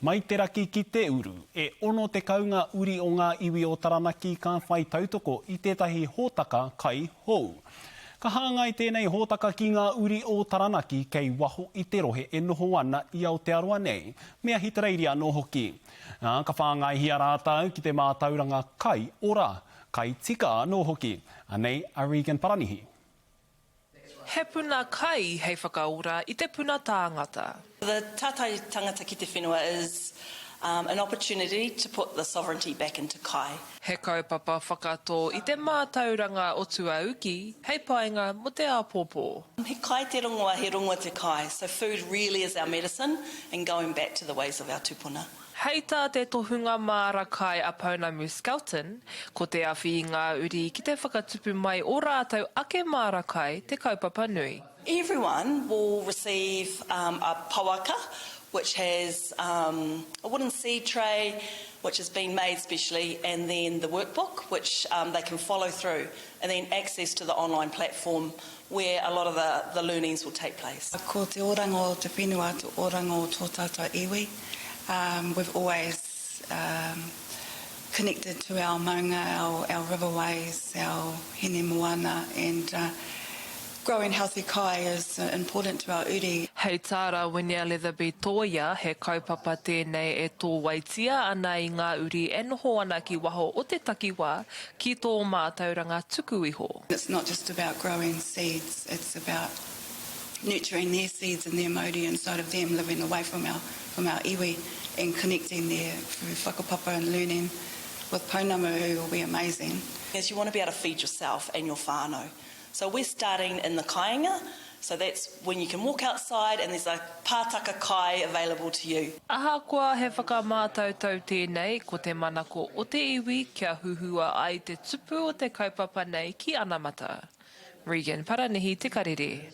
Mai te raki ki te uru, e ono te kaunga uri o ngā iwi o Taranaki ka whai tautoko i tētahi hōtaka kai hou. Ka hāngai tēnei hōtaka ki ngā uri o Taranaki kei waho i te rohe e noho ana i Aotearoa nei, mea hitareiria no hoki. Ka whāngai hia rātau ki te mātauranga kai ora, kai tika no hoki. Anei a Regan Paranihi. He puna kai hei whakaora i te puna tāngata. The tātai tangata ki te whenua is an opportunity to put the sovereignty back into kai. He kaupapa whakato i te mātauranga o Tuauki, hei paenga mo te āpōpō. He kai te rongoa, he rongoa te kai. So food really is our medicine and going back to the ways of our tupuna. Hei tā te tohunga māra kai a Pounamu Skelton, ko te awhi ngā uri ki te whakatupu mai o rātau ake māra kai te kaupapa nui. Everyone will receive a pauaka, which has a wooden seed tray, which has been made specially, and then the workbook, which they can follow through, and then access to the online platform where a lot of the learnings will take place. Ko te oranga o te whenua, te oranga o tō tātou iwi. We've always connected to our maunga, our riverways, our hene moana, and growing healthy kai is important to our uri. Hei tāra Winia Leatherby Toia, he kaupapa tēnei e tō waitia ana i ngā uri e noho ana ki waho o te takiwā ki tō mātauranga tuku iho. It's not just about growing seeds, it's about nurturing their seeds and their mauri inside of them, living away from our iwi and connecting there through whakapapa and learning with Pounamu, who will be amazing. As you want to be able to feed yourself and your whānau. So we're starting in the kāinga, so that's when you can walk outside and there's a pātaka kai available to you. Ahakoa he whakamātautau tēnei ko te manako o te iwi kia huhua ai te tupu o te kaupapa nei ki Anamata. Regan Paranihi, Te Karere.